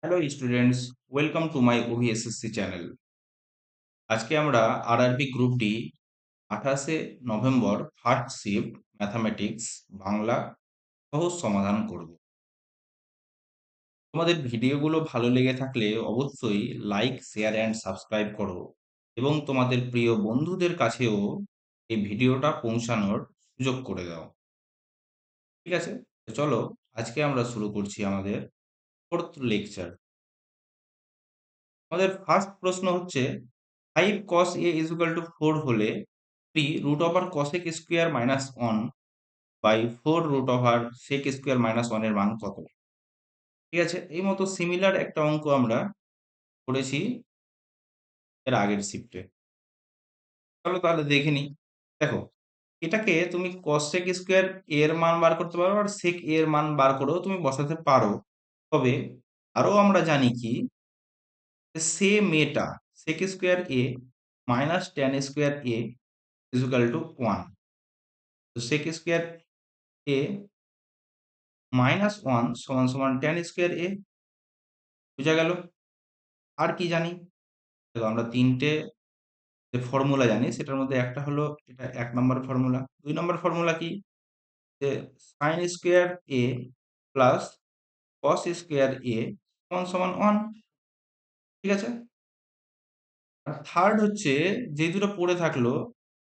Hello students, welcome to my OVSSC channel. আজকে আমরা RRB group D 28শে November first shift mathematics Bangla সহজ সমাধান করব। তোমাদের ভিডিওগুলো ভালো লেগে থাকলে অবশ্যই লাইক, শেয়ার অ্যান্ড সাবস্ক্রাইব করো এবং তোমাদের প্রিয় বন্ধুদের কাছেও এই ভিডিওটা পৌঁছানোর সুযোগ করে দাও। ঠিক আছে, তো চলো আজকে আমরা শুরু করছি আমাদের ফোর্থ লেকচার। আমাদের ফার্স্ট প্রশ্ন হচ্ছে 5 cos a is equal to 4 হলে 3 root over cosec square minus 1 by 4 root over sec square minus 1 এর মান কত? ঠিক আছে, এই মতো সিমিলার একটা অঙ্ক আমরা করেছি এর আগের শিফটে। চলো তাহলে দেখে নিই। দেখো, এটাকে তুমি cosec স্কোয়ার এর মান বার করতে পারো আর sec এর মান বার করেও তুমি বসাতে পারো। তবে আরো আমরা জানি কি, সেম এটা sec square a minus tan square a is equal to 1। তো sec স্কোয়ার a মাইনাস 1 সমান সমান tan স্কোয়ার a। বুঝা গেল? আর কি জানি? দেখো, আমরা তিনটে যে ফর্মুলা জানি সেটার মধ্যে একটা হলো এটা 1 নম্বর ফর্মুলা। 2 নম্বর ফর্মুলা কি? যে sine square a plus cos square a সমান সমান 1। ঠিক আছে? আর থার্ড হচ্ছে যে দুটো পড়ে থাকলো,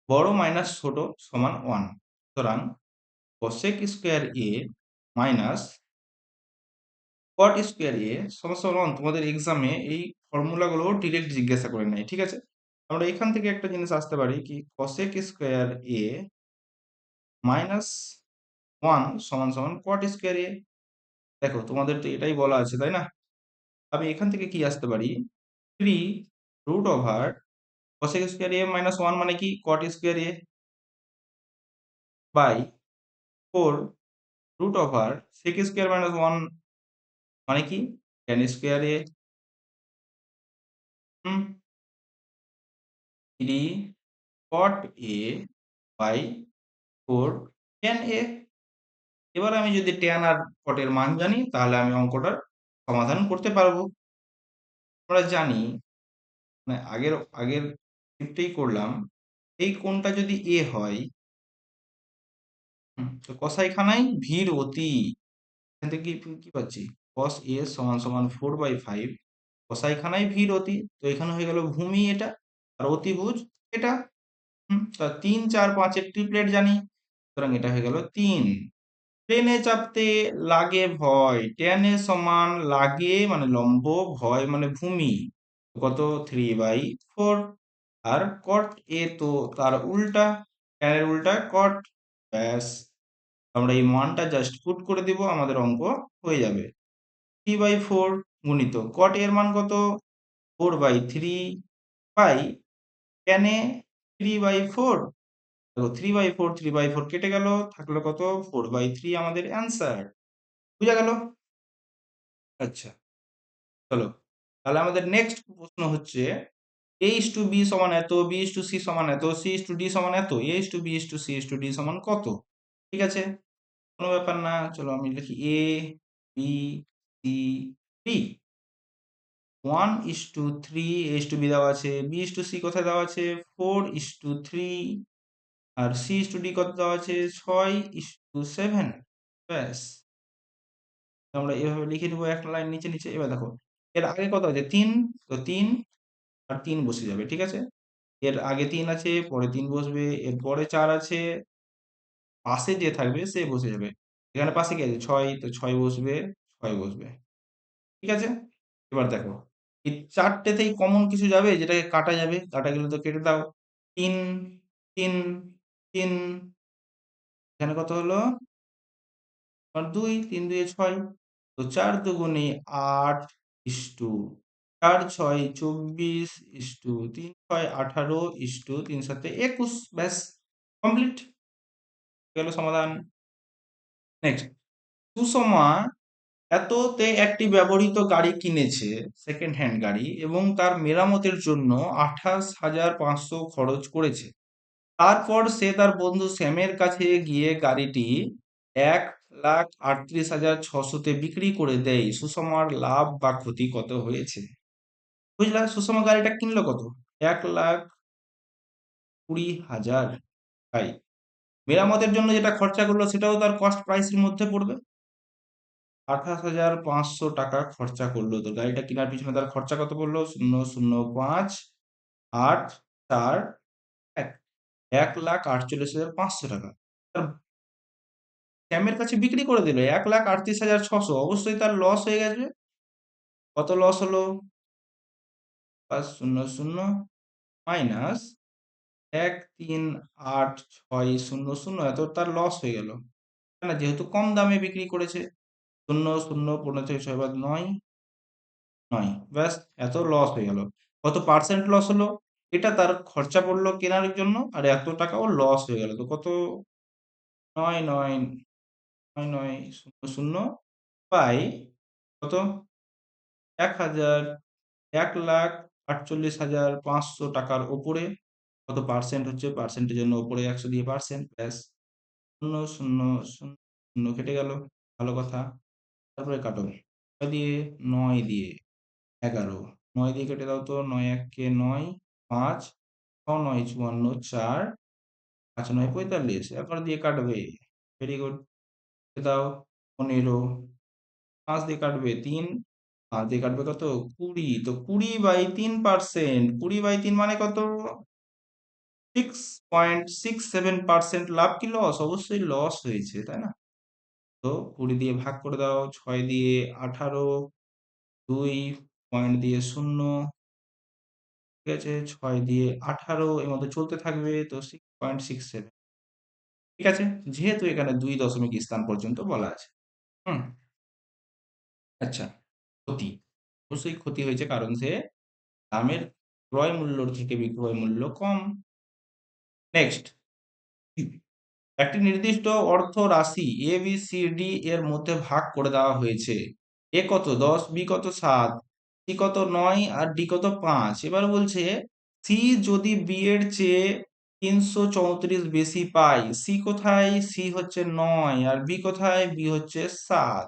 বড় মাইনাস ছোট সমান 1। সুতরাং cosec square a minus cot square A সমস্যা হলো তোমাদের এক্সামে এই ফর্মুলাগুলো ডিরেক্ট জিজ্ঞাসা করে নেয়। ঠিক আছে, আমরা এখান থেকে একটা জিনিস আসতে পারি কি, কসেক স্কোয়ার এ মাইনাস 1 সমান সমান কট স্কোয়ার এ। দেখো, তোমাদের তো এটাই বলা আছে তাই না? আমি এখান থেকে কি আসতে পারি, 3 root over cosec square A minus 1 মানে কি cot square A by 4 root over sec square minus 1 মানে কি tan square A. 3 cot a by 4 tan a। এবার আমি যদি tan আর cot এর মান জানি তাহলে আমি অঙ্কটার সমাধান করতে পারবো। আমরা জানি, মানে আগের আগের শিফটেই করলাম, এই কোণটা যদি a হয়, তো কসাইখানায় ভির অতি। এখান থেকে কি পাচ্ছি, cos a সমান সমান 4/5 কসাইখানায় ভির অতি। তো এখানে হয়ে গেল ভূমি এটা, আর অতিভুজ এটা। তা 3 4 5 এর ট্রিপলেট জানি, সুতরাং এটা হয়ে গেল 3। ট্রেনে চাপতে লাগে ভয়, ট্যানে সমান লাগে মানে লম্ব, ভয় মানে ভূমি, কত 3/4। আর কট এ তো তার উল্টা, ট্যানের উল্টা কট। ব্যাস, আমরা এই মানটা জাস্ট পুট করে দিব, আমাদের অঙ্ক হয়ে যাবে। 3/4 গুণিত কট এর মান কত, 4/3 বাই ট্যানে 3/4। দেখো, 3/4 3/4 কেটে গেল, থাকলো কত 4/3 আমাদের অ্যান্সার। বুঝা গেল? আচ্ছা, চলো তাহলে আমাদের নেক্সট প্রশ্ন হচ্ছে a is to b সমান এত, b is to c সমান এত, c is to d সমান এত, a is to b is to c is to d সমান কত? ঠিক আছে, কোনো ব্যাপার না, চলো আমি লিখি a b c d। 1 is to 3 a is to b দেওয়া আছে, b is to c কোথায় দেওয়া আছে 4 is to 3, R c is to d কত দেওয়া আছে 6 is to 7। ব্যাস, আমরা এভাবে লিখে নেবো একটা লাইন নিচে নিচে। এবার দেখো, এর আগে কত আছে 3, তো 3 আর 3 বসে যাবে। ঠিক আছে, এর আগে 3 আছে, পরে 3 বসবে, এর পরে 4 আছে, পাশে যে থাকবে সে বসে যাবে। এখানে পাশে কি আছে 6, তো 6 বসবে, 6 বসবে। ঠিক আছে, এবার দেখো, এই চারটেতেই কমন কিছু যাবে যেটাকে কাটা যাবে, কাটা গেলে তো কেটে দাও। 3 3 3, এখানে কত হলো আর 2, 3 2 6, তো 4 দুগুণে 8 ইস্টু 4 6 24 ইস্টু 3 6 18 ইস্টু 3 7 21। ব্যাস, কমপ্লিট গেল সমাধান। নেক্সট, সুষমা এততে একটি ব্যবহৃত গাড়ি কিনেছে, সেকেন্ড হ্যান্ড গাড়ি, এবং তার মেরামতের জন্য 28,500 খরচ করেছে। তারপর সে তার বন্ধু স্যামের কাছে গিয়ে গাড়িটি 1 1,38,600-তে বিক্রি করে দেয়, সুষমার লাভ বা ক্ষতি কত হয়েছে? বুঝলা, সুষমা গাড়িটা কিনলো কত? 1,20,000। তাই মেরামতের জন্য যেটা খরচা করলো সেটাও তার কস্ট প্রাইসের মধ্যে পড়বে। 28,500 টাকা খরচা করলো, তো গাড়িটা কেনার পিছনে তার খরচা কত পড়লো? 0,0,5,8,4,1, 1,48,500 টাকা। তার শ্যামের কাছে বিক্রি করে দিল 1,38,600, অবশ্যই তার লস হয়ে গেছে। কত লস হলো? 5,0,0 মাইনাস 1,38,600, এত তার লস হয়ে গেল। না, যেহেতু কম দামে বিক্রি করেছে। 0,0, 15 থেকে 6 বাদ 9, 9, ব্যাস, এত লস হয়ে গেল। কত পার্সেন্ট লস হলো? এটা তার খরচা পড়লো কেনার জন্য, আর এত টাকাও লস হয়ে গেল। তো কত? 9,9,9,9,0,0 বাই কত? 1,000, 1,48,500 টাকার ওপরে কত পার্সেন্ট হচ্ছে? পার্সেন্টের জন্য ওপরে 100 দিয়ে পার্সেন্ট, ব্যাস। 0,0,0,0 কেটে গেল, ভালো কথা। তারপরে কাটো 6 দিয়ে, 9 দিয়ে, 11, 9 দিয়ে কেটে দাও তো, 9 1 9, 5, 6 9 54, 4, 5 9 45, এরপর দিয়ে কাটবে। Very good. দাও 15, 5 দিয়ে কাটবে 3, 5 দিয়ে কাটবে কত? 20, তো 20/3%, 20/3 মানে কত? 6.67% লাভ কি লস? অবশ্যই লস হয়েছে, তাই না? তো 20 দিয়ে ভাগ করে দাও, 6 দিয়ে 18, 2 পয়েন্ট দিয়ে 0, ঠিক আছে, 6 দিয়ে 18, এর মধ্যে চলতে থাকবে, তো 6.67। ঠিক আছে, যেহেতু এখানে 2 দশমিক স্থান পর্যন্ত বলা আছে। হুম। আচ্ছা, ক্ষতি, অবশ্যই ক্ষতি হয়েছে, কারণ সে দামের ক্রয় মূল্যর থেকে বিক্রয় মূল্য কম। নেক্সট, একটি নির্দিষ্ট অর্থ রাশি এ বি সি ডি এর মধ্যে ভাগ করে দেওয়া হয়েছে। এ কত? 10, বি কত? 7, সি কত? 9, আর ডি কত? 5। এবার বলছে সি যদি বি এর চেয়ে 334 বেশি পায়, সি কোথায়? সি হচ্ছে 9, আর বি কোথায়? বি হচ্ছে 7।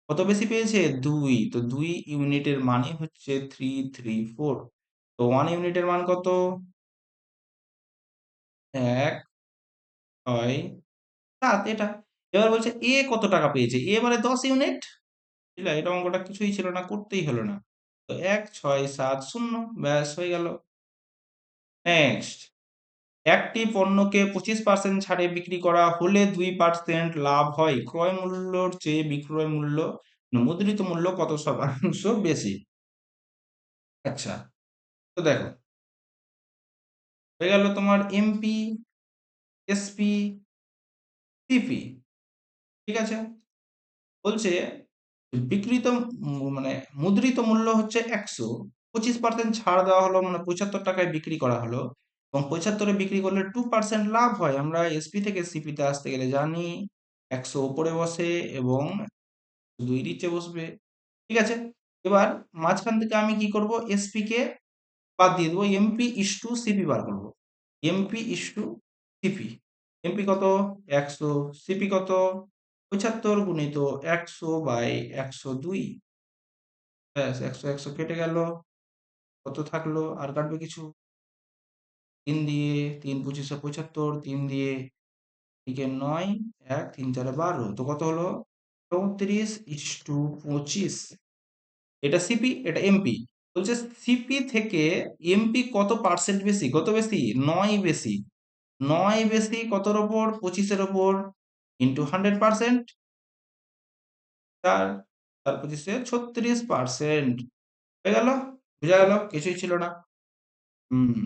কত বেশি পেয়েছে? 2। তো 2 ইউনিটের মানে হচ্ছে 334। তো 1 ইউনিটের মান কত? 1, 6, 7, এটা। এবার বলছে এ কত টাকা পেয়েছে? এ মানে 10 ইউনিট। বুঝলে, এটা অঙ্কটা কিছুই ছিল না, করতেই হলো না। তো 1, 6, 7, 0, ব্যাস হয়ে গেল। নেক্সট, একটি পণ্যকে 25% ছাড়ে বিক্রি করা হলে 2% লাভ হয়। ক্রয় মূল্যর চেয়ে বিক্রয় মূল্য, মুদ্রিত মূল্য কত শতাংশ বেশি? আচ্ছা, তো দেখো, হয়ে গেল তোমার এমপি, এসপি, সিপি। ঠিক আছে, বলছে বিক্রিত মানে মুদ্রিত মূল্য হচ্ছে 100, 25% ছাড় দেওয়া হলো, মানে 75 টাকায় বিক্রি করা হলো, এবং 75-এ বিক্রি করলে 2% লাভ হয়। আমরা এসপি থেকে সিপি তে আসতে গেলে জানি 100 উপরে বসে এবং 2 নিচে বসবে। ঠিক আছে, এবার মাঝখান থেকে আমি কি করব? এসপি কে বাদ দিয়ে দেবো, এমপি ইস টু সিপি বার করবো। MP is to CP. MP কত? 100, সিপি কত? 75 গুণিত 100/102, ব্যাস, 100 100 কেটে গেল, কত থাকলো? আর কাটবে কিছু? 3 দিয়ে, 3 25 75, 3 দিয়ে এদিকে 9, 1 3 4 12, তো কত হলো? 34:25। এটা সিপি, এটা এমপি। বলছে সিপি থেকে এমপি কত পার্সেন্ট বেশি? কত বেশি? 9 বেশি। 9 বেশি কতর ওপর? 25-এর ওপর, ইন্টু 100%, 4, 4 25-এ 36%। হয়ে গেল? বুঝা গেল? কিছুই ছিল না। হুম।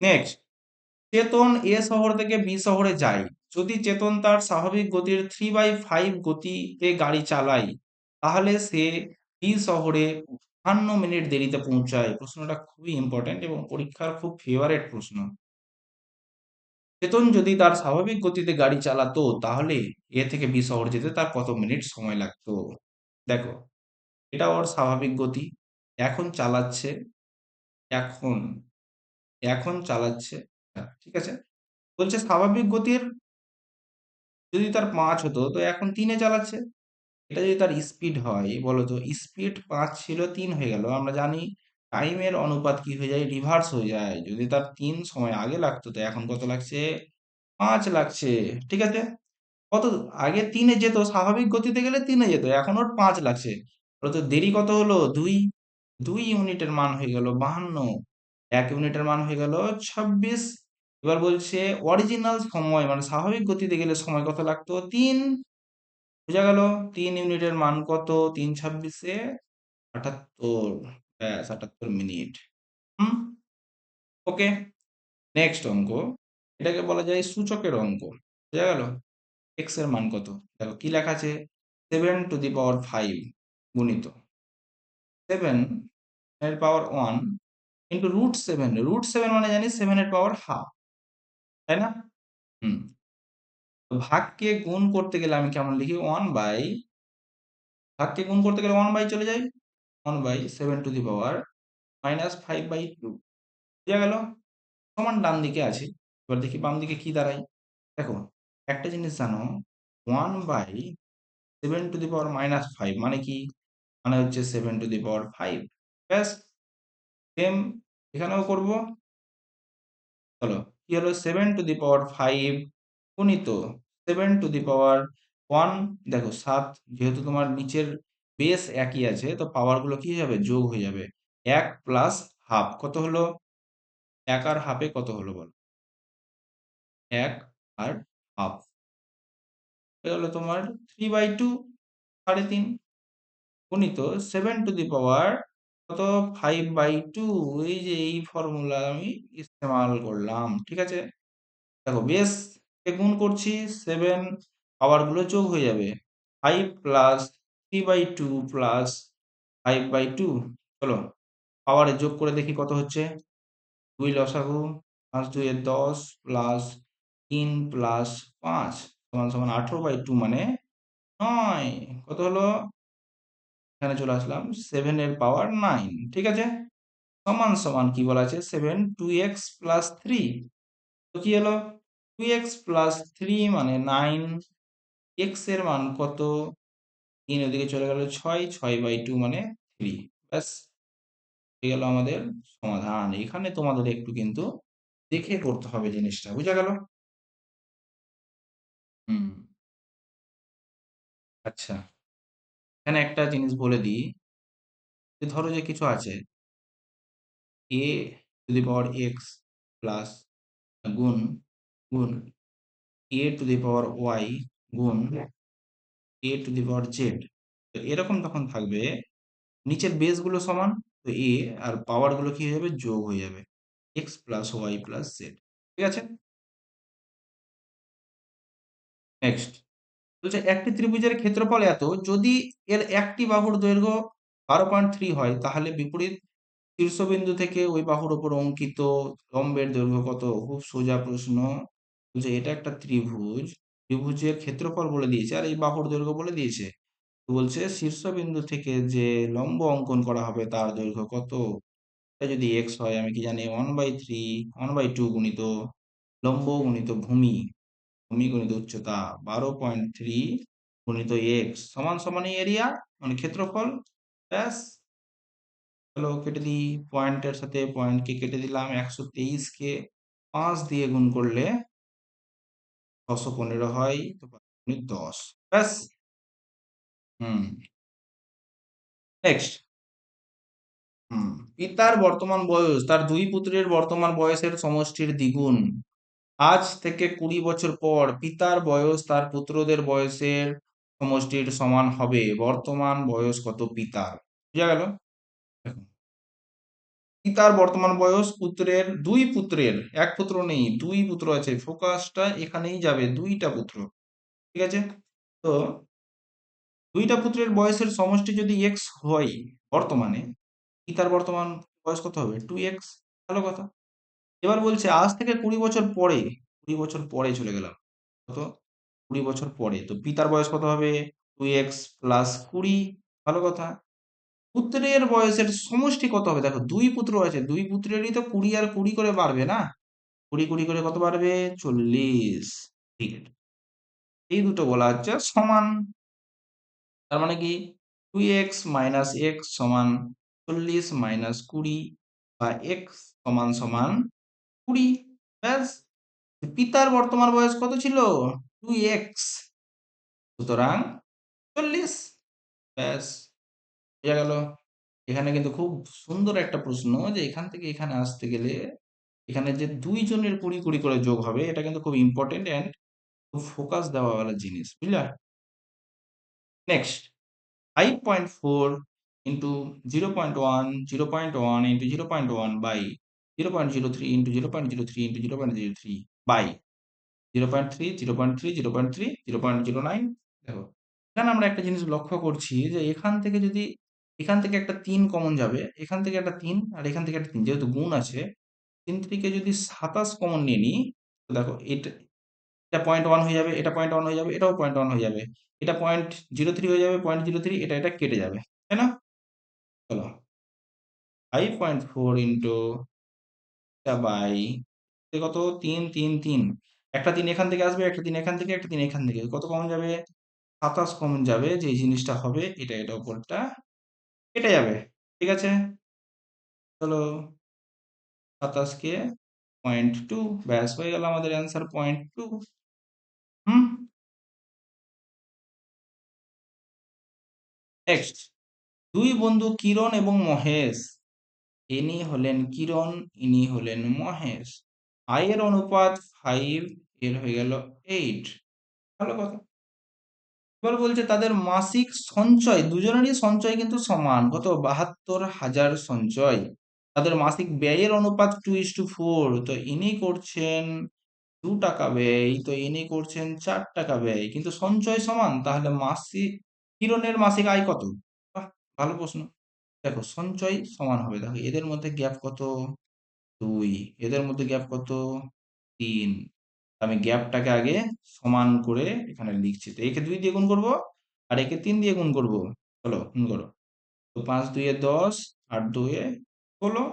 নেক্সট, চেতন এ শহর থেকে বি শহরে যায়। যদি চেতন তার স্বাভাবিক গতির 3/5 গতিতে গাড়ি চালায়, তাহলে সে বি শহরে 52 মিনিট দেরিতে পৌঁছায়। প্রশ্নটা খুবই ইম্পর্টেন্ট এবং পরীক্ষার খুব ফেভারেট প্রশ্ন। চেতন যদি তার স্বাভাবিক গতিতে গাড়ি চালাতো, তাহলে এ থেকে বি শহর যেতে তার কত মিনিট সময় লাগতো? দেখো, এটা ওর স্বাভাবিক গতি, এখন চালাচ্ছে, এখন এখন চালাচ্ছে। ঠিক আছে, বলছে স্বাভাবিক গতির যদি তার 5 হতো তো এখন 3-এ চালাচ্ছে। এটা যদি তার স্পিড হয় বলো তো, স্পিড 5 ছিল 3 হয়ে গেল। আমরা জানি টাইমের অনুপাত কি হয়ে যায়, রিভার্স হয়ে যায়। যদি তার 3 সময় আগে লাগতো তো এখন কত লাগছে, 5 লাগছে। ঠিক আছে, কত আগে 3-এ যেত, স্বাভাবিক গতিতে গেলে 3-এ যেত, এখন ওর 5 লাগছে। বলো তো দেরি কত হলো, 2। 2 ইউনিটের মান হয়ে গেল 52, 1 ইউনিটের মান হয়ে গেল 26। এবার বলছে অরিজিনাল সময় মানে স্বাভাবিক গতিতে গেলে সময় কত লাগতো, 3। বোঝা গেল, 3 ইউনিটের মান কত, 3 26-এ 78, ব্যাস 78 মিনিট। হুম, ওকে। নেক্সট অঙ্ক, এটাকে বলা যায় সূচকের অঙ্ক। বোঝা গেল, এক্স এর মান কত, দেখো কি লেখা আছে, 7^5 গুণিত 7 এর পাওয়ার 1 ইন্টু √7। √7 মানে জানি 7 এর পাওয়ার হাফ, তাই না? হুম, তো ভাগকে গুণ করতে গেলে আমি কেমন লিখি, ভাগকে গুণ করতে গেলে 1/, চলে যায় 1/7^-5/2। বোঝা গেল, সমান ডান দিকে আছে। এবার দেখি বাম দিকে কি দাঁড়ায়। দেখো, একটা জিনিস জানো, 1/7^-5 মানে কি, মানে হচ্ছে 7^5। ব্যাস, সেম এখানেও করব। চলো, কি হলো, 7^5 গুণিত 7^1। দেখো 7, যেহেতু তোমার নিচের বেস একই আছে তো পাওয়ার গুলো কি হয়ে যাবে, যোগ হয়ে যাবে। 1 প্লাস হাফ কত হলো, 1 আর হাফে কত হলো বলো, 1 আর হাফ হয়ে গেল তোমার 3/2, 3.5 গুণিত 7^, কত, 5/2। এই যে এই ফর্মুলা আমি ইস্তেমাল করলাম। ঠিক আছে, দেখো বেস কে গুণ করছি, 7 পাওয়ার গুলো যোগ হয়ে যাবে, 5 প্লাস 3/2 প্লাস 5/2। চলো পাওয়ারে যোগ করে দেখি কত হচ্ছে, 2 লসাগু, 5×2 = 10 প্লাস 3 প্লাস 5 সমান সমান 18/2 মানে 9। কত হলো, এখানে চলে আসলাম, 7 এর পাওয়ার 9। ঠিক আছে, সমান সমান কি বলা আছে, 7 2x প্লাস 3। তো কি হলো, 2x প্লাস 3 মানে 9। x এর মান কত, 3 ওদিকে চলে গেল 6, 6/2 মানে 3। ব্যাস, হয়ে গেল আমাদের সমাধান। এখানে তোমাদের একটু কিন্তু দেখে করতে হবে জিনিসটা, বুঝা গেল? হুম, আচ্ছা, এখানে একটা জিনিস বলে দিই, যে ধরো যে কিছু আছে a⁴ প্লাস গুণ গুণ a⁴y গুণ a⁴z। তো এরকম তখন থাকবে, নিচের বেস গুলো সমান, তো a আর পাওয়ার গুলো কি হয়ে যাবে, যোগ হয়ে যাবে, x plus Y plus Z. ঠিক আছে, নেক্সট বলছে একটি ত্রিভুজের ক্ষেত্রফল এত, যদি এর একটি বাহুর দৈর্ঘ্য 12.3 হয় তাহলে বিপরীত শীর্ষবিন্দু থেকে ওই বাহুর উপর অঙ্কিত লম্বের দৈর্ঘ্য কত। খুব সোজা প্রশ্ন। বলছে এটা একটা ত্রিভুজ, ত্রিভুজের ক্ষেত্রফল বলে দিয়েছে আর এই বাহুর দৈর্ঘ্য বলে দিয়েছে। তো বলছে শীর্ষবিন্দু থেকে যে লম্ব অঙ্কন করা হবে তার দৈর্ঘ্য কত। এটা যদি এক্স হয়, আমি কি জানি 1/3 1/2 গুণিত লম্ব গুণিত ভূমি, ভূমি গুণিত উচ্চতা 12.3 গুণিত এক্স সমান সমান এই এরিয়া মানে ক্ষেত্রফল। ব্যাস, চলো কেটে দিই, পয়েন্টের সাথে পয়েন্টকে কেটে দিলাম, 123-কে 5 দিয়ে গুণ করলে 615 হয়, তো 5×10। ব্যাস। হুম, নেক্সট। হুম, পিতার বর্তমান বয়স তার 2 পুত্রের বর্তমান বয়সের সমষ্টির দ্বিগুণ। আজ থেকে 20 বছর পর পিতার বয়স তার পুত্রদের বয়সের সমষ্টির সমান হবে। বর্তমান বয়স কত পিতার, বুঝা গেল? দেখো, পিতার বর্তমান বয়স, পুত্রের, 2 পুত্রের, এক পুত্র নেই, 2 পুত্র আছে, ফোকাসটা এখানেই যাবে, 2টা পুত্র। ঠিক আছে, তো 2টা পুত্রের বয়সের সমষ্টি যদি এক্স হয় বর্তমানে, পিতার বর্তমান বয়স কত হবে, 2x। ভালো কথা। এবার বলছে আজ থেকে 20 বছর পরে, 20 বছর পরে চলে গেলাম, কত, 20 বছর পরে, তো পিতার বয়স কত হবে, 2x প্লাস 20। ভালো কথা। পুত্রের বয়সের সমষ্টি কত হবে, দেখো 2 পুত্র আছে, 2 পুত্রেরই তো 20 আর 20 করে বাড়বে না, 20 20 করে কত বাড়বে, 40। ঠিক আছে, এই দুটো বলা হচ্ছে সমান। তার মানে কি 2x মাইনাস এক্স সমান 40 মাইনাস 20 বা এক্স সমান সমান 20। ব্যাস, পিতার বর্তমান বয়স কত ছিল? 2x, সুতরাং 40। ব্যাস, বোঝা গেল। এখানে কিন্তু খুব সুন্দর একটা প্রশ্ন, যে এখান থেকে এখানে আসতে গেলে এখানে যে দুইজনের 20 20 করে যোগ হবে, এটা কিন্তু খুব ইম্পর্টেন্ট অ্যান্ড খুব ফোকাস দেওয়াওয়ালা জিনিস, বুঝলা? Next, 5.4 into 0.1, 0.1 into 0.1 by 0.03 into 0.03 into 0.03 by 0.3, 0.3, 0.3, 0.09। দেখো, এখানে আমরা একটা জিনিস লক্ষ্য করছি, যে এখান থেকে যদি এখান থেকে একটা 3 কমন যাবে, এখান থেকে একটা 3 আর এখান থেকে একটা 3, যেহেতু গুণ আছে 3 থেকে যদি 27 কমন নিয়ে নিই, তো দেখো এটা এটা 0.1 হয়ে যাবে, এটা 0.1 হয়ে যাবে, এটাও 0.1 হয়ে যাবে, এটা 0.03 হয়ে যাবে, 0.03, এটা কেটে যাবে, তাই না? চলো, 5.4 ইন্টু বাই কত, 3 3 3, একটা 3 এখান থেকে আসবে, একটা 3 এখান থেকে, একটা 3 এখান থেকে, কত কমন যাবে? 27 কমন যাবে। যে জিনিসটা হবে, এটা উপরটা কেটে যাবে। ঠিক আছে, চলো 27 কে 0.2, ব্যাস হয়ে গেল আমাদের অ্যান্সার 0.2। হুম। নেক্সট, দুই বন্ধু কিরণ এবং মহেশ, ইনি হলেন কিরণ, ইনি হলেন মহেশ, আয়ের অনুপাত 5, এর হয়ে গেল 8। ভালো কথা। এবার বলছে তাদের মাসিক সঞ্চয়, দুজনেরই সঞ্চয় কিন্তু সমান, কত? 72,000 সঞ্চয়। তাদের মাসিক ব্যয়ের অনুপাত 2:4, তো ইনি করছেন 2 টাকা ব্যয়, তো ইনি করছেন 4 টাকা ব্যয়, কিন্তু সঞ্চয় সমান, তাহলে মাসিক কিরণের মাসিক আয় কত? বাহ, ভালো প্রশ্ন। দেখো, সঞ্চয় সমান হবে, দেখো এদের মধ্যে গ্যাপ কত? 2, এদের মধ্যে গ্যাপ কত? 3। আমি গ্যাপটাকে আগে সমান করে এখানে লিখছি, তো একে 2 দিয়ে গুণ করবো আর একে 3 দিয়ে গুণ করবো। চলো গুণ করো, তো 5 2 10, 8 2 16,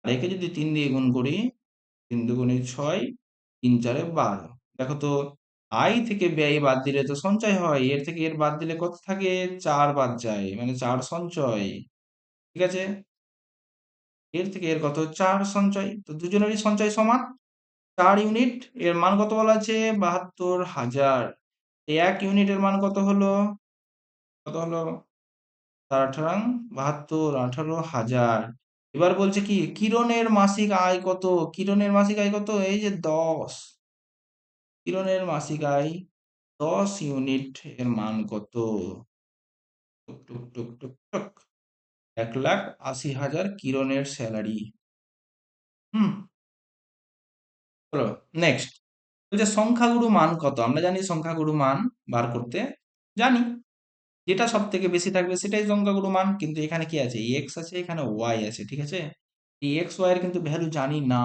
আর একে যদি 3 দিয়ে গুণ করি, 3 2 6, 3 4 12। দেখো তো, আয় থেকে ব্যয় বাদ দিলে তো সঞ্চয় হয়, এর থেকে এর বাদ দিলে কত থাকে? 4 বাদ যায়, মানে 4 সঞ্চয়। ঠিক আছে, এর থেকে এর কত? 4 সঞ্চয়, তো দুজনেরই সঞ্চয় সমান 4 ইউনিট। এর মান কত বলা আছে? 72,000। 1 ইউনিটের মান কত হলো? কত হলো? 4 72, 18,000। এবার বলছে কি কিরণের মাসিক আয় কত? কিরণের মাসিক আয় কত? এই যে 10। কিরণের মাসিক আয় 10 ইউনিট, এর মান কত? টুক টুক টুক টুক টুক, 1,80,000 কিরণের স্যালারি। হুম। চলো নেক্সট, বলছে সংখ্যাগুরু মান কত? আমরা জানি সংখ্যাগুরু মান বার করতে জানি, যেটা সব থেকে বেশি থাকবে সেটাই সংখ্যাগুরু মান, কিন্তু এখানে কি আছে? এক্স আছে, এখানে ওয়াই আছে, ঠিক আছে? এই এক্স ওয়াই এর কিন্তু ভ্যালু জানি না।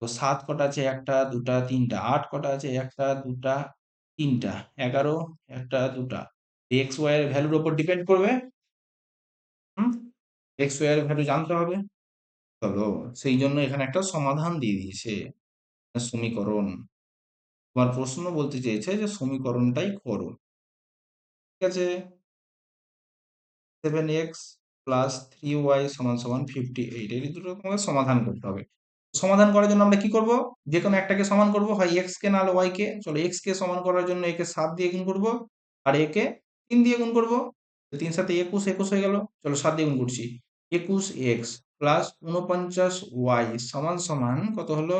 তো 7 কটা আছে? 1টা 2টা 3টা। 8 কটা আছে? 1টা 2টা 3টা। 11, 1টা 2টা। এক্স ওয়াই এর ভ্যালুর উপর ডিপেন্ড করবে। হুম, এক্স ওয়াই এর ভ্যালু জানতে হবে। চলো, সেই জন্য এখানে একটা সমাধান দিয়ে দিয়েছে, সমীকরণ। তোমার প্রশ্ন বলতে চেয়েছে যে সমীকরণটাই করো। ঠিক আছে, 7x প্লাস 3y সমান সমান 58, এই দুটো তোমাকে সমাধান করতে হবে। সমাধান করার জন্য আমরা কি করব? যে কোনো একটাকে সমান করব, হয় x কে নাহলে y কে। চলো, x কে সমান করার জন্য একে 7 দিয়ে গুণ করব আর একে 3 দিয়ে গুণ করব। 3 7 21, 21 হয়ে গেল। চলো 7 দিয়ে গুণ করছি, 21x প্লাস 49y সমান সমান কত হলো?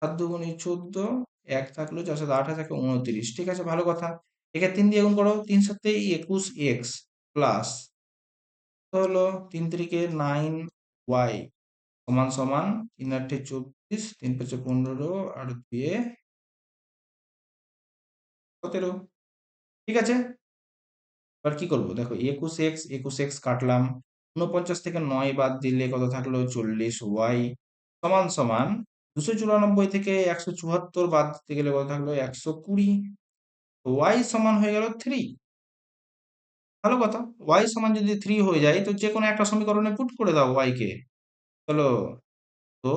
7 দুগুণে 14, 1 থাকলো, 4 7 8 থাকে 29। ঠিক আছে, ভালো কথা। একে 3 দিয়ে গুণ করো, 3 7 21x প্লাস হলো 3 3 9 y সমান সমান 3 8 24, 3 5 15 আর 2 17। ঠিক আছে, এবার কি করব? দেখো 21x কাটলাম, 49 থেকে 9 বাদ দিলে কত থাকলো? 40y সমান সমান 294 থেকে 174 বাদ দিতে গেলে কত থাকলো? 120। y সমান হয়ে গেল 3। ভালো কথা, y সমান যদি 3 হয়ে যায়, তো যে কোনো একটা সমীকরণে পুট করে দাও y কে। চলো, তো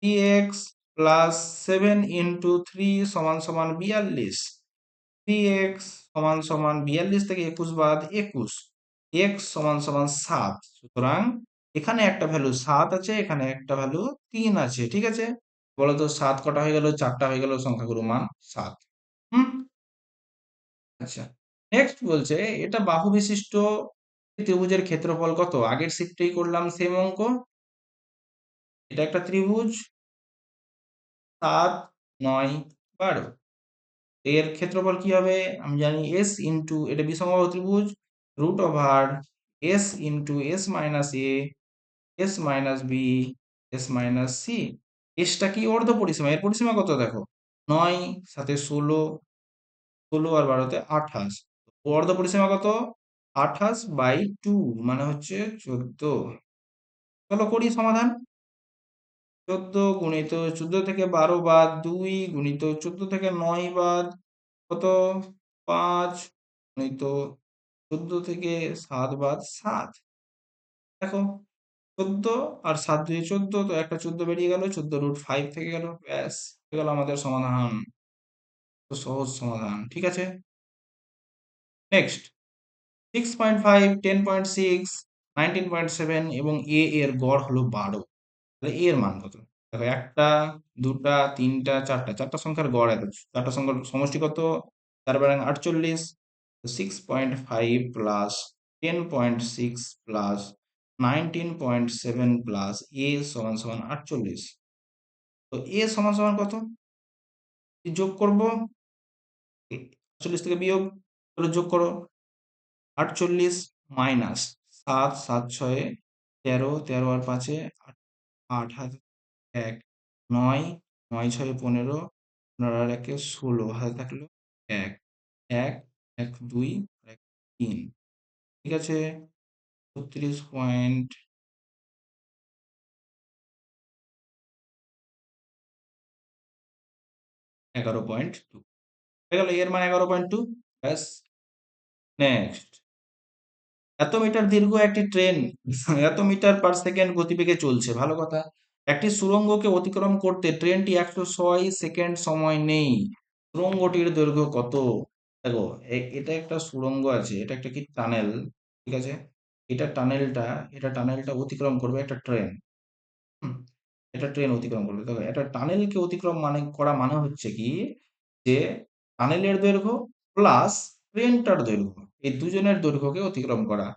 3x প্লাস 7 ইন্টু 3 সমান সমান 42। 3x সমান সমান 42 থেকে 21 বাদ 21, x সমান সমান 7। সুতরাং এখানে একটা ভ্যালু 7 আছে, এখানে একটা ভ্যালু 3 আছে। ঠিক আছে, বলতো 7 কটা হয়ে গেল? 4টা হয়ে গেল সংখ্যাগুরু মান 7। হুম। আচ্ছা, নেক্সট বলছে এটা বাহু বিশিষ্ট ত্রিভুজের ক্ষেত্রফল কত? আগের শিফটেই করলাম সেম অঙ্ক। এটা একটা ত্রিভুজ, 7, 9, 12। এর ক্ষেত্রফল কি হবে? আমি জানি এস ইন্টু, এটা বিষমবাহু ত্রিভুজ, root over S into S minus A, S minus B, S minus C. এসটা কি? অর্ধ পরিসীমা। এর পরিসীমা কত দেখো, 9 সাথে 16, 16 আর 12তে 28। অর্ধ পরিসীমা কত? 28/2 মানে হচ্ছে 14। চলো করি সমাধান। 14 গুণিত 14 থেকে 12 বাদ 2 গুণিত 14 থেকে 9 বাদ কত? 5 গুণিত 14 থেকে 7 বাদ 7। দেখো 14 আর 7 দিয়ে 14, তো একটা 14 বেরিয়ে গেল, 14√5 থেকে গেল। ব্যাস, হয়ে গেল আমাদের সমাধান। তো সহজ সমাধান। ঠিক আছে, নেক্সট 6.5, 10.6, 19.7 এবং এ এর গড় হলো 12। তাহলে এ এর মান কত? দেখো, একটা, দুটা, তিনটা, চারটা, চারটা সংখ্যার গড় এত, চারটা সংখ্যার সমষ্টি কত? 4 × 48। 6.5 প্লাস 10.6 প্লাস 19.7 প্লাস এ সমান সমান 48। তো এ সমান সমান কত? কি যোগ করব? 48 থেকে বিয়োগ, তাহলে যোগ করো। 48 মাইনাস 7, 7 6 13, 13 আর 5 8, হাতে 1, 9, 9 6 15, 15 আর 1 16, হাতে থাকলো 1, 1, 1 2, 1 3। ঠিক আছে, 32.11.2 হয়ে গেল, এর মান 11.2। ব্যাস, নেক্সট। এত মিটার দীর্ঘ একটি ট্রেন এত মিটার পার সেকেন্ড গতিবেগে চলছে, ভালো কথা। একটি সুড়ঙ্গকে অতিক্রম করতে ট্রেনটি 106 সেকেন্ড সময় নেই। সুড়ঙ্গটির দৈর্ঘ্য কত? দেখো, এটা একটা সুড়ঙ্গ আছে, এটা একটা কি টানেল। ঠিক আছে, এটা টানেলটা, এটা টানেলটা অতিক্রম করবে একটা ট্রেন। হুম, এটা ট্রেন অতিক্রম করবে। দেখো, এটা টানেলকে অতিক্রম মানে করা মানে হচ্ছে কি, যে টানেলের দৈর্ঘ্য প্লাস ট্রেনটার দৈর্ঘ্য, এই দুজনের দৈর্ঘ্যকে অতিক্রম করা।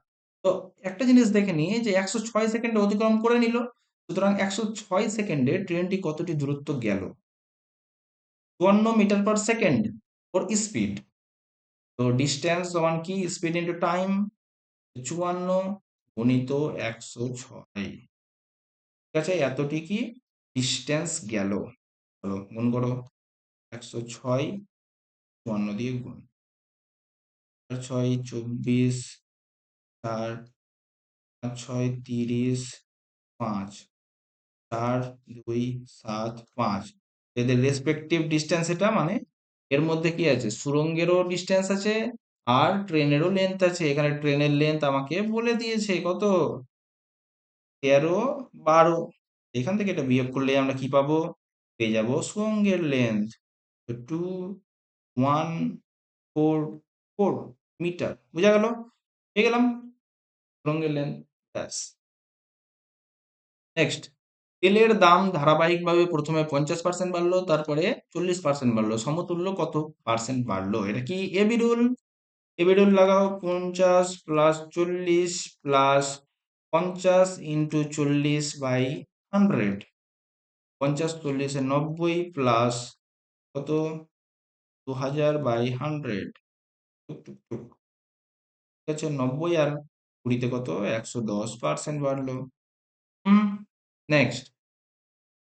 তো একটা জিনিস দেখে নিই, যে 106 সেকেন্ডে অতিক্রম করে নিল, সুতরাং 106 সেকেন্ডে ট্রেনটি কতটি দূরত্ব গেল? 54 মিটার পার সেকেন্ড ওর স্পিড। তো ডিস্টেন্স সমান কি? Speed into time. 54 গুণিত 106। ঠিক আছে, এতটি কি ডিস্টেন্স গেল। চলো গুণ করো, 106 54 দিয়ে গুণ। 6 24, 4 6 30, 5 4 2 7 5। এদের রেসপেক্টিভ ডিস্টেন্স, এটা মানে এর মধ্যে কি আছে? সুড়ঙ্গেরও ডিস্টেন্স আছে আর ট্রেনেরও লেন্থ আছে। এখানে ট্রেনের লেন্থ আমাকে বলে দিয়েছে কত? 13, 12। এখান থেকে এটা বিয়োগ করলে আমরা কি পাবো? পেয়ে যাবো সুড়ঙ্গের লেন্থ 2144 মিটার। বুঝা গেল? পেয়ে গেলাম সুড়ঙ্গের লেন্থ। ব্যাস, নেক্সট। তেলের দাম ধারাবাহিকভাবে প্রথমে 50% বাড়লো, তারপরে 40% বাড়লো, সমতুল্য কত পার্সেন্ট বাড়লো? এটা কি এবি রুল? এবি রুল লাগাও। 50 প্লাস 40 প্লাস 50 ইন্টু 40/100। 50 40 90 প্লাস কত? 2000/100। টুক টুক টুক। ঠিক আছে, 90 আর 20তে কত? 110% বাড়লো। হুম, নেক্সট।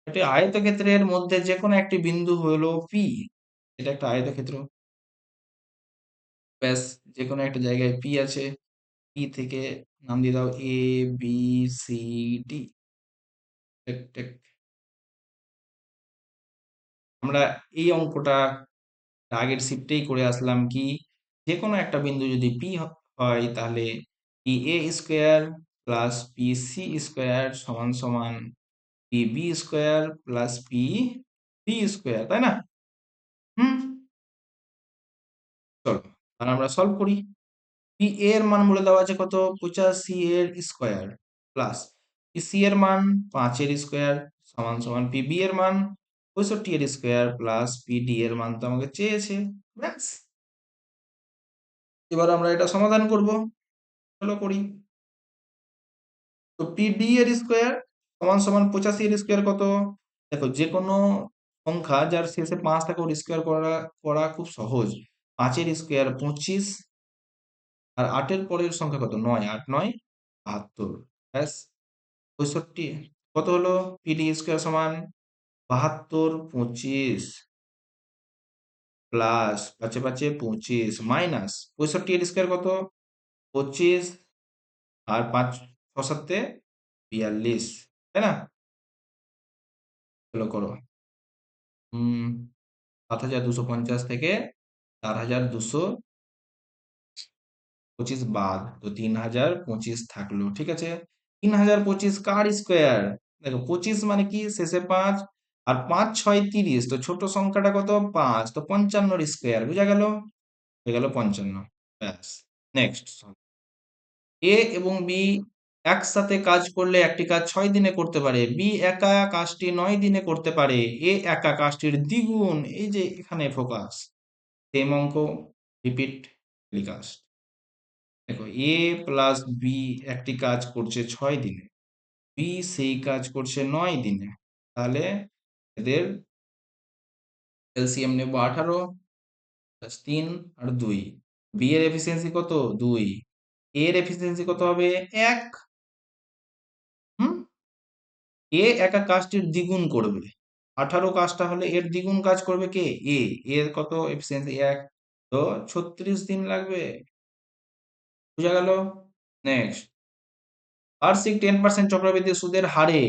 একটি আয়তক্ষেত্রের মধ্যে যে কোনো একটি বিন্দু হলো পি। এটা একটা আয়তক্ষেত্র। ব্যাস, যে কোনো একটা জায়গায় পি আছে, পি থেকে নাম দিয়ে দাও এ বি সি ডি। আমরা এই অঙ্কটা আগের শিফটেই করে আসলাম কি, যে কোনো একটা বিন্দু যদি পি হয়, তাহলে P A square plus P C square সমান সমান P B square plus P D square, তাই না? হুম, আর আমরা সলভ করি। পি এর মান বলে দেওয়া আছে কত, 85 এর স্কোয়ার প্লাস পি সি এর মান 5 এর স্কোয়ার সমান সমান পি বি এর মান 65 এর স্কোয়ার প্লাস পি ডি এর মান তো আমাকে চেয়েছে। ব্যাস, এবার আমরা এটা সমাধান করব। চলো করি। তো পি ডি এর স্কোয়ার সমান সমান 85 এর স্কোয়ার কত, দেখো যে কোনো সংখ্যা যার শেষে 5 থাকে ওর স্কোয়ার করা করা খুব সহজ। 5 এর স্কোয়ার 25, আর 8 এর পরের সংখ্যা কত, 9, 8 9 72। ব্যাস, 65 কত হলো, পিডি স্কোয়ার সমান 72 25 প্লাস 5 5 25 মাইনাস 65 এর স্কোয়ার কত 25, আর 5 6 7 42, তাই না? চলো করো। 7250 থেকে 4225 বাদ, তো 3025 থাকলো। ঠিক আছে, 3025 কার স্কোয়ার, দেখো 25 মানে কি শেষে 5, আর 5 6 30, তো ছোট সংখ্যাটা কত 5, তো 55 স্কোয়ার, বুঝা গেল, হয়ে গেল 55। ব্যাস, নেক্সট। এ এবং বি একসাথে কাজ করলে একটি কাজ 6 দিনে করতে পারে, বি একা কাজটি 9 দিনে করতে পারে, এ একা কাজটির দ্বিগুণ, এই যে এখানে ফোকাস, সেম অঙ্ক, রিপিট টেলিকাস্ট। দেখো এ প্লাস বি একটি কাজ করছে 6 দিনে, বি সেই কাজ করছে 9 দিনে, তাহলে এদের এলসিএম নেব 18 প্লাস 3 আর 2। বি এর এফিসিয়েন্সি কত 2, এর এফিসিয়েন্সি কত হবে 1। হুম, এ একা কাজটির দ্বিগুণ করবে, 18 কাজটা হলে এর দ্বিগুণ কাজ করবে কে, এ, এর কত এফিসিয়েন্সি 1, তো 36 দিন লাগবে, বুঝা গেল। নেক্সট, বার্ষিক 10% চক্রবৃদ্ধি সুদের হারে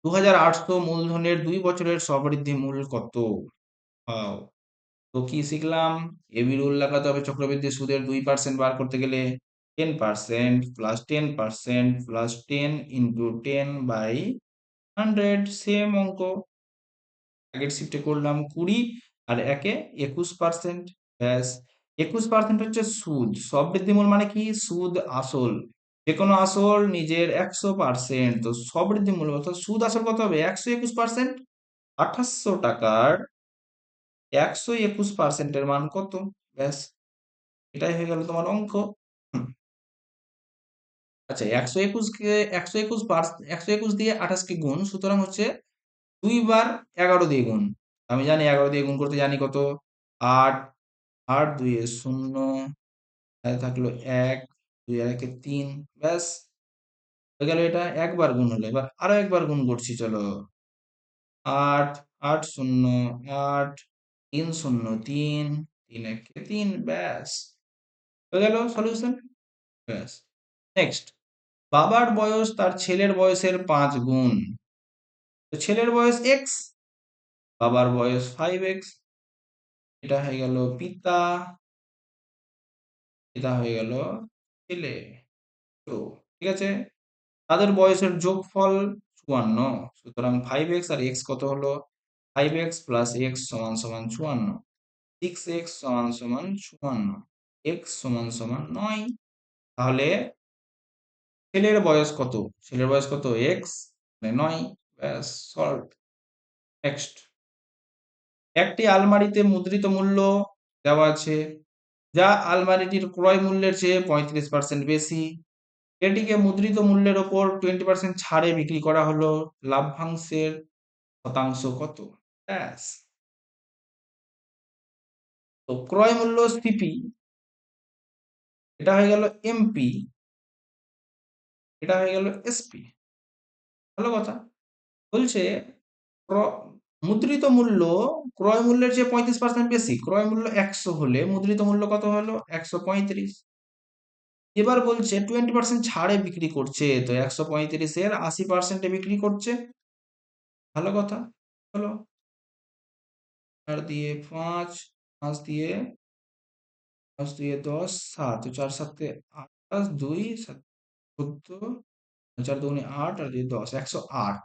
2800 মূলধনের 2 বছরের স্ববৃদ্ধি মূল কত। Wow! তো কি শিখলাম, এবি রুল লাগাতে হবে চক্রবৃদ্ধি সুদের 2% বার করতে গেলে, 10% প্লাস 10% প্লাস 10 ইন্টু 10/100, সেম অঙ্ক, আগের শিফটে করলাম 20 আর 1 এ 21%। ব্যাস, 21% হচ্ছে সুদ, সববৃদ্ধিমূল মানে কি সুদ আসল, যে কোনো আসল নিজের 100%, তো সববৃদ্ধিমূল অর্থাৎ সুদ আসল কত হবে 121%, 2800 টাকার 121%-এর মান কত। ব্যাস, এটাই হয়ে গেল তোমার অঙ্ক। হুম, আচ্ছা 121 কে 121 দিয়ে 28 কে গুণ, সুতরাং হচ্ছে 2 বার 11 দিয়ে গুণ, আমি জানি 11 দিয়ে গুণ করতে জানি কত 8, 8 2 এ 0, তাহলে থাকলো 1, 2 আর 1 এ 3, ব্যাস হয়ে গেল, এটা একবার গুণ হলো। এবার আরো একবার গুণ করছি, চলো 8, 8 0 8, 3 0 3, 3 1 এ 3, ব্যাস হয়ে গেল সলিউশন। ব্যাস, নেক্সট, বাবার বয়স তার ছেলের বয়সের 5 গুণ, তো ছেলের বয়স x, বাবার বয়স 5x, এটা হয়ে গেল পিতা, এটা হয়ে গেল ছেলে। তো ঠিক আছে, তাদের বয়সের যোগফল 54, সুতরাং 5x আর x কত হলো, 5x প্লাস x সমান সমান 54, 6x সমান সমান 54, x সমান সমান 9, তাহলে ছেলের বয়স কত, ছেলের বয়স কত x মানে 9। ব্যাস, সলভ। নেক্সট, একটি আলমারিতে মুদ্রিত মূল্য দেওয়া আছে, যা আলমারিটির ক্রয় মূল্যের চেয়ে 35% বেশি, এটিকে মুদ্রিত মূল্যের ওপর 20% ছাড়ে বিক্রি করা হলো, লাভ্যাংশের শতাংশ কত। ব্যাস, তো ক্রয় মূল্য সিপি, এটা হয়ে গেল এমপি, এটা হয়ে গেল এসপি। ভালো কথা, বলছে ক্র- মুদ্রিত মূল্য ক্রয় মূল্যের চেয়ে 35% বেশি, ক্রয় মূল্য 100 হলে মুদ্রিত মূল্য কত হলো 135। এবার বলছে 20% ছাড়ে বিক্রি করছে, তো 135-এর 80%-এ বিক্রি করছে। ভালো কথা, হলো 4 দিয়ে 5, 5 দিয়ে 10, 7, তো 4 7 8 প্লাস 2 7 14, 4 2 8 আর 2 10, 108।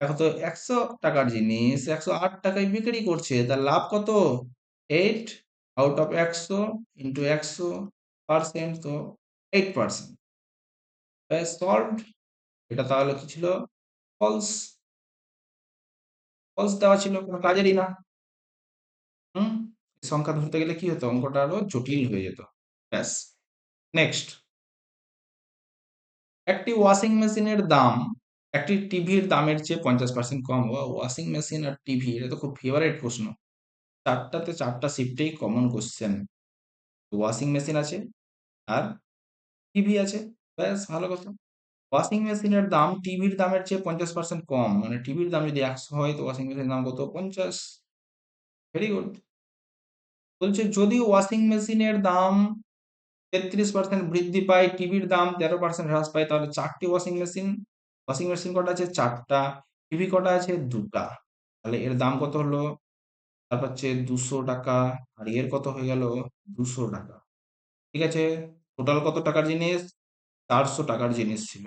দেখো তো 100 টাকার জিনিস 108 টাকায় বিক্রি করছে, তার লাভ কত 8। আউট অফ 100 × 100% তো 8%। সলভড। এটা তাহলে কি ছিল? ফলস। ফলস দেওয়া ছিল, কোনো কাজেরই না। হুম, সংখ্যা ধরতে গেলে কি হতো, অঙ্কটা আরো জটিল হয়ে যেত। ব্যাস। নেক্সট, একটি ওয়াশিং মেশিনের দাম একটি টিভির দামের চেয়ে 50% কম। ওয়াশিং মেশিন আর টিভি, এটা তো খুব ফেভারিট প্রশ্ন। চারটাতে চারটা শিফটেই কমন কোশ্চেন। ওয়াশিং মেশিন আছে আর টিভি আছে, ব্যাস ভালো কথা। ওয়াশিং মেশিনের দাম টিভির দামের চেয়ে 50% কম, মানে টিভির দাম যদি 100 হয় তো ওয়াশিং মেশিনের দাম কত? 50। Very good. বলছে যদি ওয়াশিং মেশিনের দাম 33% বৃদ্ধি পায়, টিভির দাম 13% হ্রাস পায়, তাহলে চারটি ওয়াশিং মেশিন কটা আছে? চারটা। টিভি কটা আছে? দুটা। তাহলে এর দাম কত হলো? তারপর হচ্ছে 200 টাকা, আর এর কত হয়ে গেল? 200 টাকা। ঠিক আছে, টোটাল কত টাকার জিনিস? 400 টাকার জিনিস ছিল।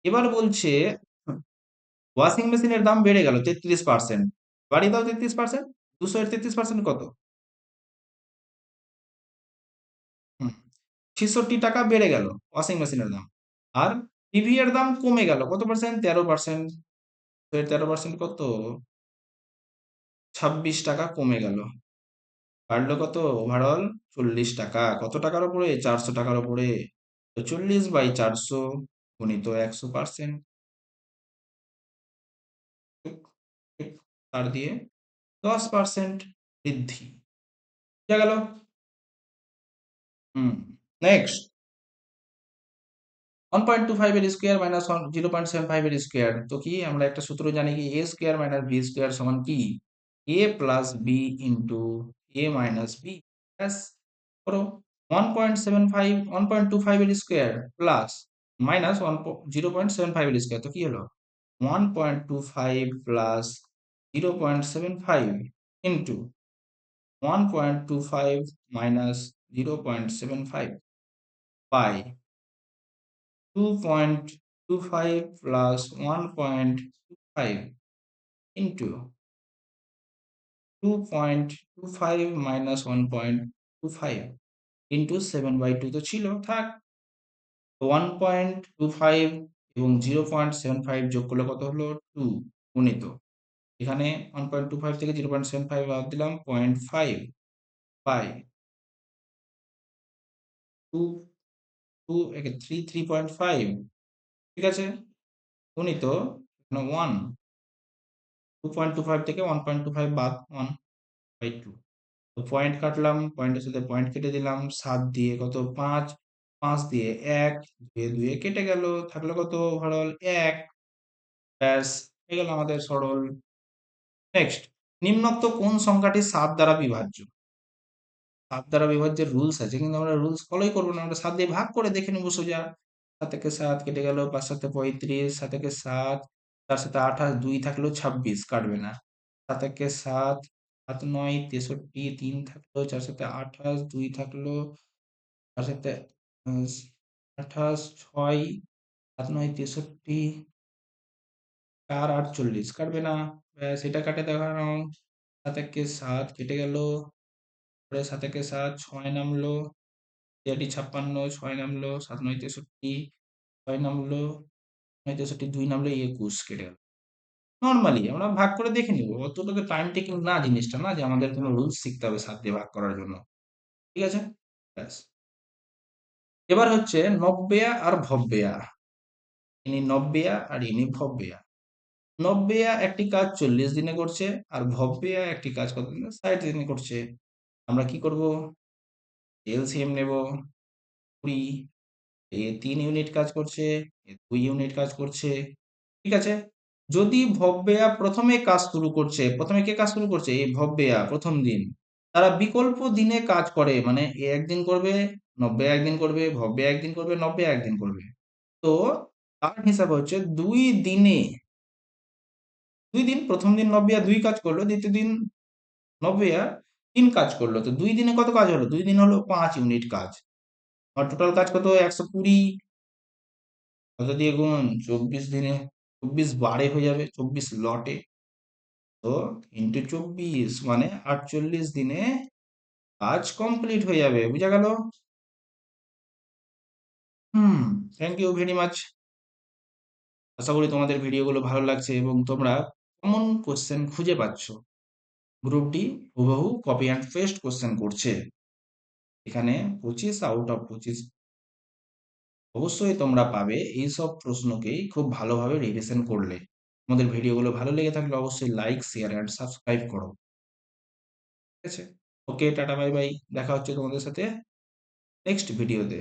এবার বলছে ওয়াশিং মেশিনের দাম বেড়ে গেল 33%। বাড়িয়ে দাও 33%। 200 এর 33% কত? 66 টাকা বেড়ে গেল ওয়াশিং মেশিনের দাম। আর টিভি এর দাম কমে গেল কত পার্সেন্ট? 13%। তো এর 13% কত? 26 টাকা কমে গেল। বাড়লো কত ওভারঅল? 40 টাকা। কত টাকার উপরে? 400 টাকার উপরে। তো 40/400 গুণিত 100%, তার দিয়ে 10% বৃদ্ধি। বুঝা গেল? হুম। নেক্সট, 1.25 এর স্কোয়ার মাইনাস 0.75 এর স্কোয়ার, তো কি আমরা একটা সূত্র জানি কি, এ স্কোয়ার মাইনাস বি স্কোয়ার সমান কি? এ প্লাস বি ইন্টু এ মাইনাস বি। ব্যাস, করো। 1.25 এর স্কোয়ার প্লাস মাইনাস 0.75 এর স্কোয়ার, তো কি হলো? 1.25 plus 0.75 into 1.25 minus 0.75 by 2.25 plus 1.25 into 2.25 minus 1.25 into 7/2 তো ছিল, থাক। 1.25 এবং 0.75 যোগ করলে কত হলো? 2 গুণিত এখানে 1.25 থেকে 0.75 বাদ দিলাম 0.5 বাই 2, 2 একে 3, 3.5। ঠিক আছে, গুণিত 1, 2.25 থেকে 1.25 বাদ 1/2। তো পয়েন্ট কাটলাম, পয়েন্টের সাথে পয়েন্ট কেটে দিলাম, 7 দিয়ে কত? 5, 5 দিয়ে 1, 2 2 কেটে গেল, থাকলো কত ওভারঅল? 1। ব্যাস, হয়ে গেল আমাদের সরল। নেক্সট, নিম্নোক্ত কোন সংখ্যাটি 7 দ্বারা বিভাজ্য? 7 দ্বারা বিভাজ্যের রুলস আছে, কিন্তু আমরা রুলস ফলোই করবো না, আমরা 7 দিয়ে ভাগ করে দেখে নেবো সোজা। 7 থেকে 7 কেটে গেল, 5 7 35, 7 থেকে 7, 4 7 28, 2 থাকলো 26, কাটবে না। 7 থেকে 7, 7 9 63, 3 থাকলো, 4 7 28, 2 থাকলো, 4 7 28, 6 7 9 63, 4 48, কাটবে না। ব্যাস, এটা কাটে দেখানো। 7 একে 7 কেটে গেল, পরে 7 একে 7 6 নামলো, 3 56, 6 নামলো, 7 9 63, 6 নামলো, 9 63, 2 নামলো, 21 কেটে গেল। নর্মালি আমরা ভাগ করে দেখে নিব, অতটা তো টাইম টেকিং না জিনিসটা, না যে আমাদের কোনো রুলস শিখতে হবে 7 দিয়ে ভাগ করার জন্য। ঠিক আছে, ব্যাস। এবার হচ্ছে নব্বেয়া আর ভব্যেয়া। ইনি নব্বেয়া আর ইনি ভব্যেয়া। নব্বেয়া একটি কাজ 40 দিনে করছে, আর ভব্যেয়া একটি কাজ কত দিনে? 60 দিনে করছে। আমরা কি করব? এলসিএম নেব। 20, এ 3 ইউনিট কাজ করছে, এ 2 ইউনিট কাজ করছে। ঠিক আছে, যদি ভব্যেয়া প্রথমে কাজ শুরু করছে, প্রথমে কে কাজ শুরু করছে? এই ভব্যেয়া প্রথম দিন। তারা বিকল্প দিনে কাজ করে, মানে এ একদিন করবে, নব্বেয়া একদিন করবে, ভব্যেয়া একদিন করবে, নব্বেয়া একদিন করবে। তো তার হিসাবে হচ্ছে 2 দিনে, 2 দিন, প্রথম দিন নব্বেয়া 2 কাজ করলো, দ্বিতীয় দিন নব্বেয়া 3 কাজ করলো। তো 2 দিনে কত কাজ হলো? 2 দিন হলো 5 ইউনিট কাজ। আর টোটাল কাজ কত? 120। কত দিয়ে গুণ? 24 দিনে, 24 বারে হয়ে যাবে, 24 লটে। তো ইন্টু 24 মানে 48 দিনে কাজ কমপ্লিট হয়ে যাবে, বুঝা গেল? হুম। Thank you very much. আশা করি তোমাদের ভিডিওগুলো ভালো লাগছে এবং তোমরা কমন কোশ্চেন খুঁজে পাচ্ছ। গ্রুপটি হুবহু কপি অ্যান্ড পেস্ট কোশ্চেন করছে। এখানে 25 আউট অফ 25 অবশ্যই তোমরা পাবে এইসব প্রশ্নকেই খুব ভালোভাবে রিভিশন করলে। আমাদের ভিডিওগুলো ভালো লেগে থাকলে অবশ্যই লাইক, শেয়ার অ্যান্ড সাবস্ক্রাইব করো। ঠিক আছে? ওকে, টাটা বাই বাই। দেখা হচ্ছে তোমাদের সাথে নেক্সট ভিডিওতে।